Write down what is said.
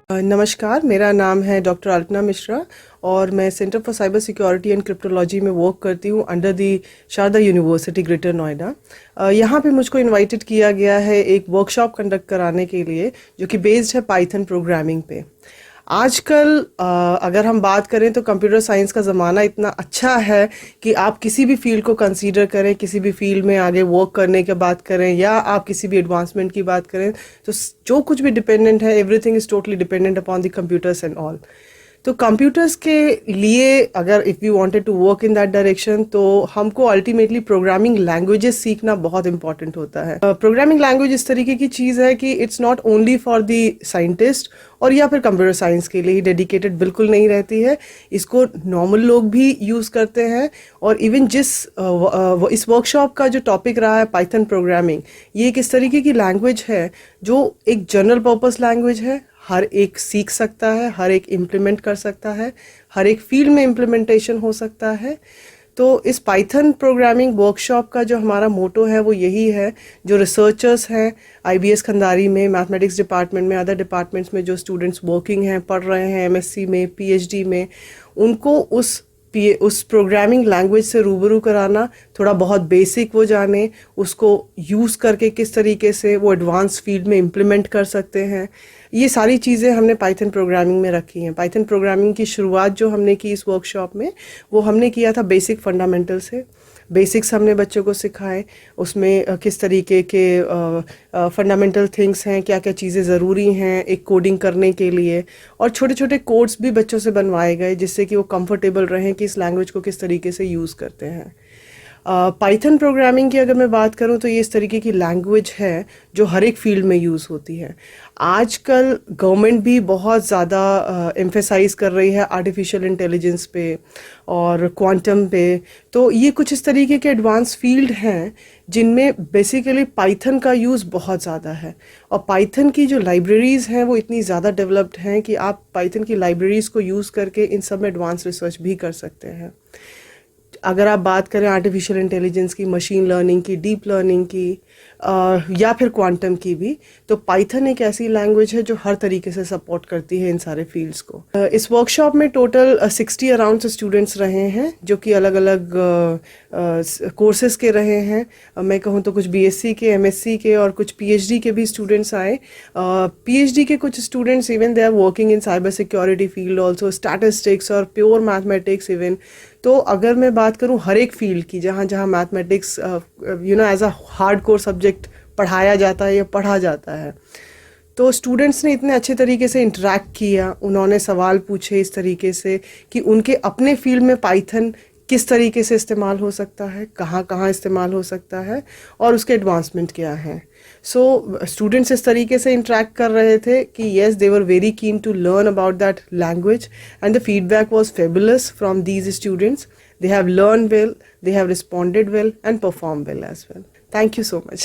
नमस्कार, मेरा नाम है डॉक्टर अल्पना मिश्रा और मैं centre for cyber security and cryptology में वर्क करती हूँ under the Sharda university greater Noida. यहाँ पे मुझको इनवाइटेड किया गया है एक वर्कशॉप कंडक्ट कराने के लिए जो कि बेस्ड है पाइथन प्रोग्रामिंग पे। आजकल अगर हम बात करें तो कंप्यूटर साइंस का ज़माना इतना अच्छा है कि आप किसी भी फील्ड को कंसीडर करें, किसी भी फील्ड में आगे वर्क करने की बात करें या आप किसी भी एडवांसमेंट की बात करें, तो जो कुछ भी डिपेंडेंट है, everything is totally dependent upon the computers and all. तो कंप्यूटर्स के लिए अगर if we wanted to work in that direction तो हमको अल्टीमेटली प्रोग्रामिंग लैंग्वेजेस सीखना बहुत इंपॉर्टेंट होता है। प्रोग्रामिंग लैंग्वेज इस तरीके की चीज़ है कि it's not only for the scientist और या फिर कंप्यूटर साइंस के लिए ही डेडिकेटेड बिल्कुल नहीं रहती है। इसको नॉर्मल लोग भी यूज़ करते हैं और इवन इस वर्कशॉप का जो टॉपिक रहा है पाइथन प्रोग्रामिंग, ये एक इस तरीके की लैंग्वेज है जो एक जनरल पर्पस लैंग्वेज है। हर एक सीख सकता है, हर एक इम्प्लीमेंट कर सकता है, हर एक फील्ड में इम्प्लीमेंटेशन हो सकता है। तो इस पाइथन प्रोग्रामिंग वर्कशॉप का जो हमारा मोटो है वो यही है, जो रिसर्चर्स हैं आईबीएस खंडारी में, मैथमेटिक्स डिपार्टमेंट में, अदर डिपार्टमेंट्स में जो स्टूडेंट्स वर्किंग हैं, पढ़ रहे हैं एमएससी में, पीएचडी में, उनको उस प्रोग्रामिंग लैंग्वेज से रूबरू कराना, थोड़ा बहुत बेसिक वो जाने, उसको यूज़ करके किस तरीके से वो एडवांस फील्ड में इम्प्लीमेंट कर सकते हैं। ये सारी चीज़ें हमने पाइथन प्रोग्रामिंग में रखी हैं। पाइथन प्रोग्रामिंग की शुरुआत जो हमने की इस वर्कशॉप में, वो हमने किया था बेसिक फंडामेंटल से। बेसिक्स हमने बच्चों को सिखाए, उसमें किस तरीके के फंडामेंटल थिंग्स हैं, क्या क्या चीज़ें ज़रूरी हैं एक कोडिंग करने के लिए, और छोटे छोटे कोड्स भी बच्चों से बनवाए गए जिससे कि वो कंफर्टेबल रहें कि इस लैंग्वेज को किस तरीके से यूज़ करते हैं। पाइथन प्रोग्रामिंग की अगर मैं बात करूं तो ये इस तरीके की लैंग्वेज है जो हर एक फील्ड में यूज़ होती है। आजकल गवर्नमेंट भी बहुत ज़्यादा एम्फेसाइज कर रही है आर्टिफिशियल इंटेलिजेंस पे और क्वांटम पे। तो ये कुछ इस तरीके के एडवांस फील्ड हैं जिनमें बेसिकली पाइथन का यूज़ बहुत ज़्यादा है और पाइथन की जो लाइब्रेरीज़ हैं वो इतनी ज़्यादा डेवलप्ड हैं कि आप पाइथन की लाइब्रेरीज़ को यूज़ करके इन सब में एडवांस रिसर्च भी कर सकते हैं। अगर आप बात करें आर्टिफिशियल इंटेलिजेंस की, मशीन लर्निंग की, डीप लर्निंग की या फिर क्वांटम की भी, तो पाइथन एक ऐसी लैंग्वेज है जो हर तरीके से सपोर्ट करती है इन सारे फील्ड्स को। इस वर्कशॉप में टोटल 60 अराउंड स्टूडेंट्स रहे हैं जो कि अलग अलग कोर्सेज के रहे हैं। मैं कहूँ तो कुछ बीएससी के, एमएससी के और कुछ पीएचडी के भी स्टूडेंट्स आए। पीएचडी के कुछ students even they are working in cyber security field also, statistics और प्योर मैथमेटिक्स इवन। तो अगर मैं बात करूं हर एक फील्ड की, जहाँ जहाँ mathematics as a hard core subject पढ़ाया जाता है या पढ़ा जाता है, तो स्टूडेंट्स ने इतने अच्छे तरीके से इंटरेक्ट किया, उन्होंने सवाल पूछे इस तरीके से कि उनके अपने फील्ड में पाइथन किस तरीके से इस्तेमाल हो सकता है, कहाँ कहाँ इस्तेमाल हो सकता है और उसके एडवांसमेंट क्या हैं। सो स्टूडेंट्स इस तरीके से इंटरेक्ट कर रहे थे कि yes, they were very keen to learn about that language and the feedback was fabulous from these students. They have learned well, they have responded well and performed well as well. Thank you so much.